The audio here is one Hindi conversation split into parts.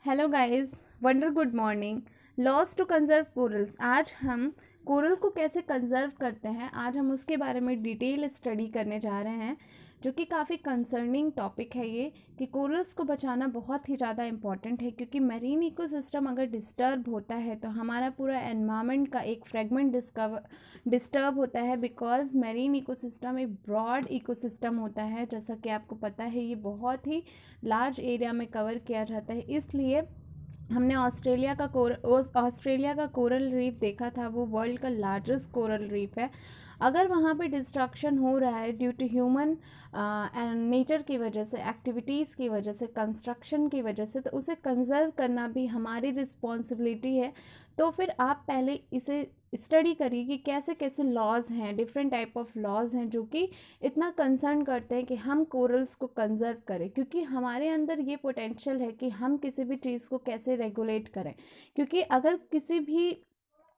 Hello guys, wonder good morning. Laws to conserve corals. आज हम कोरल को कैसे कंजर्व करते हैं, आज हम उसके बारे में डिटेल स्टडी करने जा रहे हैं, जो कि काफ़ी कंसर्निंग टॉपिक है ये कि कोरल्स को बचाना बहुत ही ज़्यादा इम्पॉर्टेंट है। क्योंकि मैरीन इकोसिस्टम अगर डिस्टर्ब होता है तो हमारा पूरा एनवायरनमेंट का एक फ्रेगमेंट डिस्टर्ब होता है। बिकॉज मैरीन इकोसिस्टम एक ब्रॉड इकोसिस्टम होता है, जैसा कि आपको पता है ये बहुत ही लार्ज एरिया में कवर किया जाता है। इसलिए हमने ऑस्ट्रेलिया का कोरल रीफ देखा था, वो वर्ल्ड का लार्जेस्ट कोरल रीफ है। अगर वहाँ पे डिस्ट्रक्शन हो रहा है due to human and nature की वजह से, एक्टिविटीज़ की वजह से, कंस्ट्रक्शन की वजह से, तो उसे कंजर्व करना भी हमारी रिस्पॉन्सिबिलिटी है। तो फिर आप पहले इसे स्टडी करिए कि कैसे कैसे लॉज हैं, डिफरेंट टाइप ऑफ लॉज हैं जो कि इतना कंसर्न करते हैं कि हम कोरल्स को कंजर्व करें। क्योंकि हमारे अंदर ये पोटेंशियल है कि हम किसी भी चीज़ को कैसे रेगुलेट करें। क्योंकि अगर किसी भी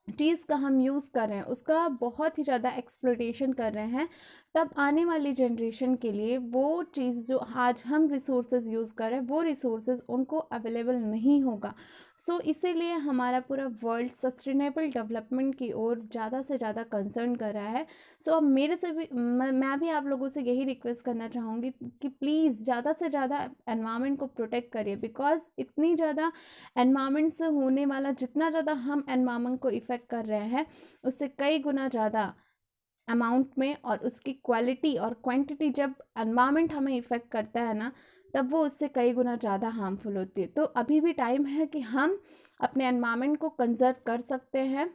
चीज़ का हम यूज़ कर रहे हैं, उसका बहुत ही ज़्यादा एक्सप्लोटेशन कर रहे हैं, तब आने वाली जनरेशन के लिए वो चीज़ जो आज हम रिसोर्सेज यूज़ कर रहे हैं वो रिसोर्सेज उनको अवेलेबल नहीं होगा। सो इसीलिए हमारा पूरा वर्ल्ड सस्टेनेबल डेवलपमेंट की ओर ज़्यादा से ज़्यादा कंसर्न कर रहा है। सो अब मेरे से भी मैं भी आप लोगों से यही रिक्वेस्ट करना चाहूँगी कि प्लीज़ ज़्यादा से ज़्यादा एनवायरनमेंट को प्रोटेक्ट करिए। बिकॉज इतनी ज़्यादा एनवायरनमेंट से होने वाला, जितना ज़्यादा हम एनवायरनमेंट को इफ़ेक्ट कर रहे हैं, उससे कई गुना ज़्यादा अमाउंट में और उसकी क्वालिटी और क्वांटिटी, जब एनवायरनमेंट हमें इफ़ेक्ट करता है ना, तब वो उससे कई गुना ज़्यादा हार्मफुल होती है। तो अभी भी टाइम है कि हम अपने एनवायरनमेंट को कंजर्व कर सकते हैं।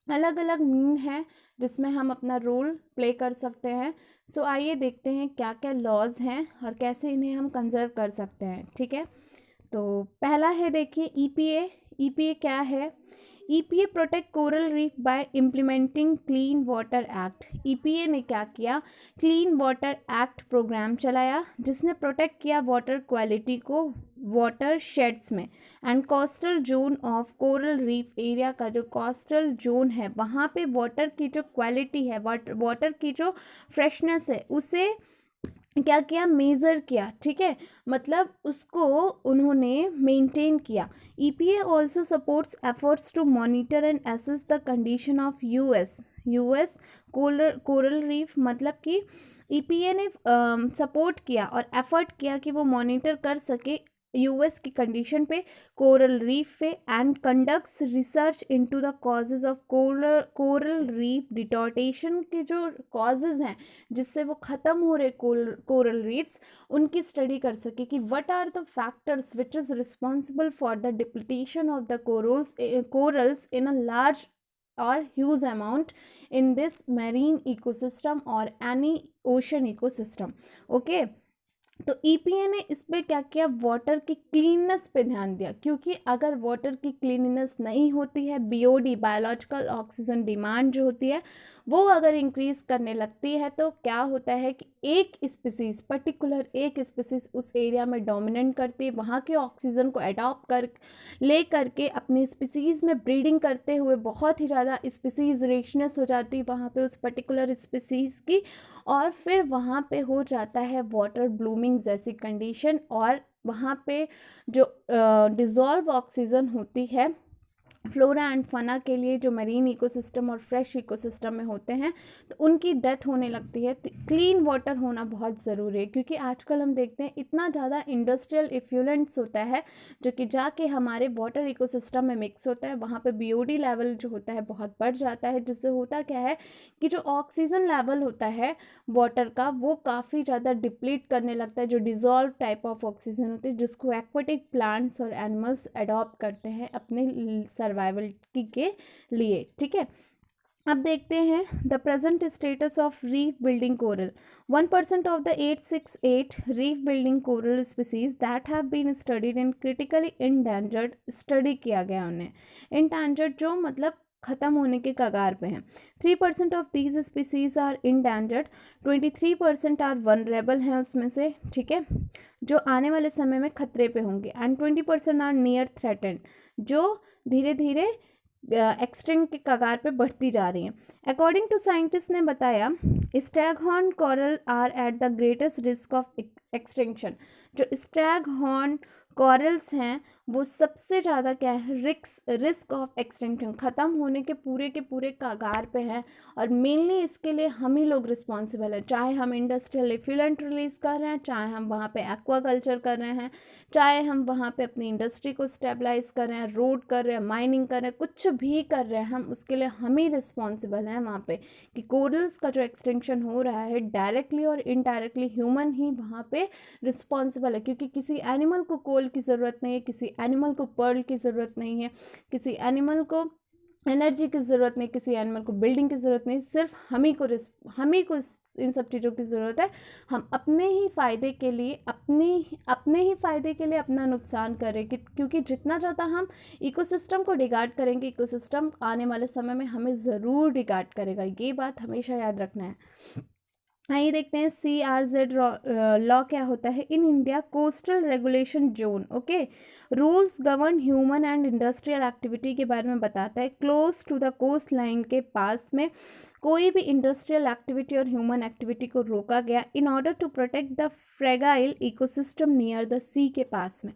अलग अलग मीन है जिसमें हम अपना रोल प्ले कर सकते हैं। सो आइए देखते हैं क्या क्या लॉज हैं और कैसे इन्हें हम कंजर्व कर सकते हैं। ठीक है, तो पहला है, देखिए ईपीए। ईपीए क्या है? EPA protect coral reef bye implementing clean water act. EPA ने क्या किया? क्लीन वाटर एक्ट प्रोग्राम चलाया, जिसने प्रोटेक्ट किया वाटर क्वालिटी को वाटर शेड्स में and coastal zone of coral reef area का जो कोस्टल जोन है वहाँ पे वाटर की जो क्वालिटी है, वाटर की जो फ्रेशनेस है, उसे क्या किया? मेज़र किया। ठीक है, मतलब उसको उन्होंने मेंटेन किया। EPA also supports efforts to monitor and assess the condition of US coral reef. मतलब कि ईपीए ने सपोर्ट किया और एफर्ट किया कि वो मॉनिटर कर सके यूएस की कंडीशन पे, कोरल रीफ पे, and conducts research into the causes of coral reef distortion के जो कॉजेज हैं जिससे वो ख़त्म हो रहे कोरल रीफ्स, उनकी स्टडी कर सके कि what are the factors which is responsible for the depletion of the corals in a large or huge amount in this marine ecosystem or any ocean ecosystem. Okay, तो ईपीए ने इस पे क्या किया? वाटर की क्लीननेस पे ध्यान दिया। क्योंकि अगर वाटर की क्लीननेस नहीं होती है, बीओडी बायोलॉजिकल ऑक्सीजन डिमांड जो होती है वो अगर इंक्रीज करने लगती है, तो क्या होता है कि एक स्पीसीज, पर्टिकुलर एक स्पीसीज उस एरिया में डोमिनेट करती है, वहाँ के ऑक्सीजन को अडॉप्ट ले करके अपनी स्पीसीज में ब्रीडिंग करते हुए बहुत ही ज़्यादा स्पीसीज रिचनेस हो जाती है वहाँ पे उस पर्टिकुलर स्पीसीज की, और फिर वहाँ पे हो जाता है वाटर ब्लूमिंग जैसी कंडीशन। और वहाँ पे जो डिज़ोल्व ऑक्सीजन होती है फ्लोरा एंड फना के लिए, जो मरीन इकोसिस्टम और फ्रेश इकोसिस्टम में होते हैं, तो उनकी डेथ होने लगती है। तो क्लीन वाटर होना बहुत ज़रूरी है। क्योंकि आजकल हम देखते हैं इतना ज़्यादा इंडस्ट्रियल इफ्लुएंस होता है जो कि जाके हमारे वाटर इकोसिस्टम में मिक्स होता है, वहाँ पे बीओडी लेवल जो होता है बहुत बढ़ जाता है, जिससे होता क्या है कि जो ऑक्सीजन लेवल होता है वाटर का वो काफ़ी ज़्यादा डिप्लीट करने लगता है, जो डिज़ोल्व टाइप ऑफ ऑक्सीजन होती है, जिसको एक्वाटिक प्लांट्स और एनिमल्स अडॉप्ट करते हैं अपने सर्वाइवलिटी के लिए। ठीक है, अब देखते हैं the present status of reef building coral. 1% of the 868 reef building coral species that have been studied in critically endangered, study किया गया उन्हें। इंडेंजर्ड जो मतलब ख़त्म होने के कगार पे हैं। 3% of these species are endangered, 23% are vulnerable हैं उसमें से, ठीक है, जो आने वाले समय में खतरे पे होंगे, एंड 20% आर नियर थ्रेटेंड, जो धीरे धीरे एक्सटिंक्ट के कगार पे बढ़ती जा रही हैं। अकॉर्डिंग टू साइंटिस्ट ने बताया, staghorn coral are at the greatest risk of extinction. जो स्टैगहॉर्न कॉरल्स हैं वो सबसे ज़्यादा क्या है, रिस्क ऑफ एक्सटिंक्शन, ख़त्म होने के पूरे कगार पे है। और मेनली इसके लिए हम ही लोग रिस्पॉन्सिबल है, चाहे हम इंडस्ट्रियल एफिलेंट रिलीज़ कर रहे हैं, चाहे हम वहाँ पे एक्वाकल्चर कर रहे हैं, चाहे हम वहाँ पे अपनी इंडस्ट्री को स्टेबलाइज कर रहे हैं, रोड कर रहे हैं, माइनिंग कर रहे हैं, कुछ भी कर रहे हैं हम, उसके लिए हम ही रिस्पॉन्सिबल हैं वहाँ पे कि कोरल्स का जो एक्सटिंक्शन हो रहा है डायरेक्टली और इनडायरेक्टली ह्यूमन ही वहाँ पे रिस्पॉन्सिबल है। क्योंकि किसी एनिमल को कोल की ज़रूरत नहीं है, किसी एनिमल को पर्ल की ज़रूरत नहीं है, किसी एनिमल को एनर्जी की ज़रूरत नहीं, किसी एनिमल को बिल्डिंग की ज़रूरत नहीं, सिर्फ हम ही को इन सब चीज़ों की ज़रूरत है। हम अपने ही फ़ायदे के लिए अपना नुकसान करें क्योंकि जितना ज़्यादा हम इकोसिस्टम को डिगार्ड करेंगे, इकोसिस्टम आने वाले समय में हमें ज़रूर डिगार्ड करेगा। ये बात हमेशा याद रखना है। आइए देखते हैं CRZ लॉ क्या होता है। In India coastal regulation zone, okay, rules govern human and industrial activity के बारे में बताता है। Close to the coastline के पास में कोई भी इंडस्ट्रियल एक्टिविटी और ह्यूमन एक्टिविटी को रोका गया in order to protect the fragile ecosystem near the sea के पास में।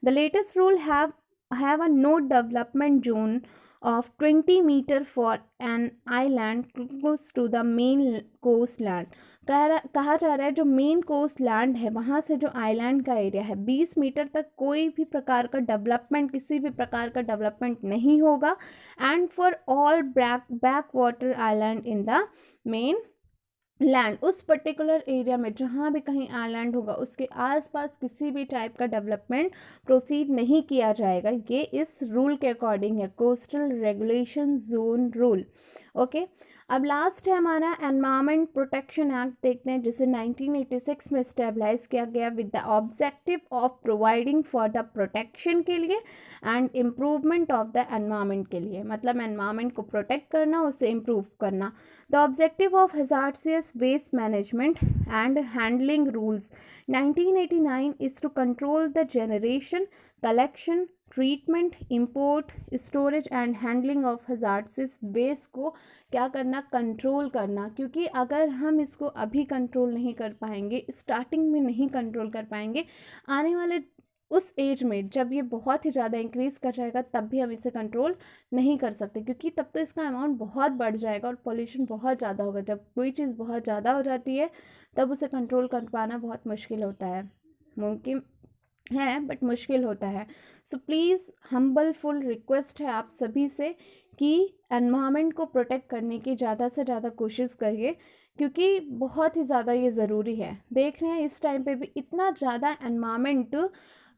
The latest rule have a no development zone of 20 meter for an island close to the main coast land। कहा जा रहा है जो मेन कोस्ट लैंड है वहाँ से जो आइलैंड का एरिया है 20 मीटर तक कोई भी प्रकार का डेवलपमेंट, किसी भी प्रकार का डेवलपमेंट नहीं होगा। And for all back water island in the main land, उस पर्टिकुलर एरिया में जहाँ भी कहीं आइलैंड होगा उसके आसपास किसी भी टाइप का डेवलपमेंट प्रोसीड नहीं किया जाएगा। ये इस रूल के अकॉर्डिंग है, coastal regulation zone rule, okay. अब लास्ट है हमारा एनवायरमेंट प्रोटेक्शन एक्ट, देखते हैं जिसे 1986 में स्टेबलाइज किया गया with the objective of providing for the protection के लिए and improvement of the environment के लिए, मतलब एनवायरमेंट को प्रोटेक्ट करना, उसे इम्प्रूव करना। The objective of hazardous waste management and handling rules 1989 is to control the generation, collection, treatment, import, storage and handling of hazardous waste को क्या करना, कंट्रोल करना। क्योंकि अगर हम इसको अभी कंट्रोल नहीं कर पाएंगे, स्टार्टिंग में नहीं कंट्रोल कर पाएंगे, आने वाले उस एज में जब ये बहुत ही ज़्यादा इंक्रीज़ कर जाएगा तब भी हम इसे कंट्रोल नहीं कर सकते, क्योंकि तब तो इसका अमाउंट बहुत बढ़ जाएगा और पॉल्यूशन बहुत ज़्यादा होगा। जब कोई चीज़ बहुत ज़्यादा हो जाती है तब उसे कंट्रोल कर पाना बहुत मुश्किल होता है, मुमकिन है बट मुश्किल होता है। सो प्लीज़ हम्बलफुल रिक्वेस्ट है आप सभी से कि एनवायरनमेंट को प्रोटेक्ट करने की ज़्यादा से ज़्यादा कोशिश करिए, क्योंकि बहुत ही ज़्यादा ये ज़रूरी है। देख रहे हैं इस टाइम पे भी इतना ज़्यादा एनवायरनमेंट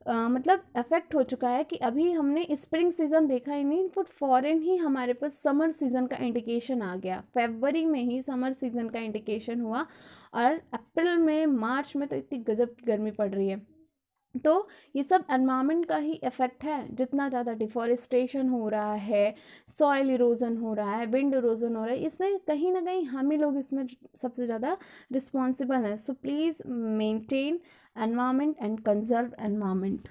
मतलब अफेक्ट हो चुका है कि अभी हमने स्प्रिंग सीज़न देखा ही नहीं, बट फॉरेन ही हमारे पास समर सीज़न का इंडिकेशन आ गया। फरवरी में ही समर सीज़न का इंडिकेशन हुआ और अप्रैल में, मार्च में तो इतनी गजब की गर्मी पड़ रही है। तो ये सब एनवायरनमेंट का ही इफ़ेक्ट है। जितना ज़्यादा डिफॉरेस्टेशन हो रहा है, सॉइल इरोजन हो रहा है, विंड इरोजन हो रहा है, इसमें कहीं ना कहीं हम ही लोग इसमें सबसे ज़्यादा रिस्पॉन्सिबल हैं। So please maintain environment and conserve environment.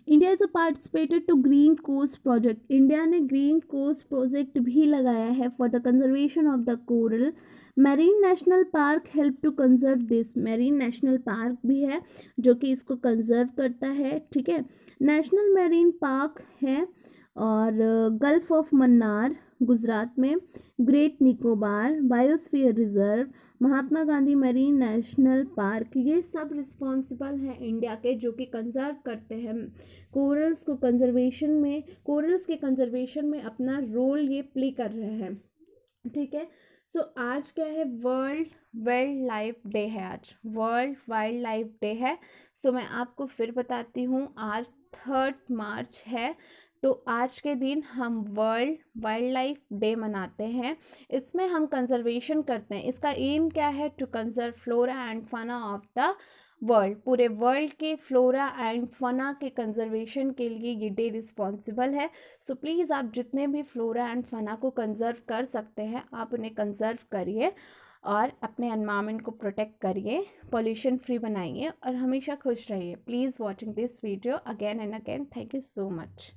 India is a participated to green coast project. India ने ग्रीन कोस्ट प्रोजेक्ट भी लगाया है for the conservation of the coral. Marine national park help to conserve this. Marine national park भी है जो कि इसको कंजर्व करता है, ठीक है। नेशनल मैरीन पार्क है और गल्फ ऑफ मन्नार गुजरात में, great Nicobar biosphere reserve, Mahatma Gandhi marine national park, ये सब रिस्पॉन्सिबल हैं इंडिया के, जो कि कंजर्व करते हैं कोरल्स को, कंजर्वेशन में, कोरल्स के कंजर्वेशन में अपना रोल ये प्ले कर रहे हैं, ठीक है। सो आज क्या है, वर्ल्ड वाइल्ड लाइफ डे है, आज वर्ल्ड वाइल्ड लाइफ डे है। सो मैं आपको फिर बताती हूँ, आज 3 मार्च है, तो आज के दिन हम वर्ल्ड वाइल्ड लाइफ डे मनाते हैं। इसमें हम कंजर्वेशन करते हैं। इसका एम क्या है, to conserve flora and fauna of the world. पूरे वर्ल्ड के फ्लोरा एंड फना के कंजर्वेशन के लिए ये डे रिस्पॉन्सिबल है। सो प्लीज़ आप जितने भी फ्लोरा एंड फना को कंजर्व कर सकते हैं आप उन्हें कंजर्व करिए और अपने एनवायरनमेंट को प्रोटेक्ट करिए, पॉल्यूशन फ्री बनाइए और हमेशा खुश रहिए। Please watching this video again and again. Thank you so much.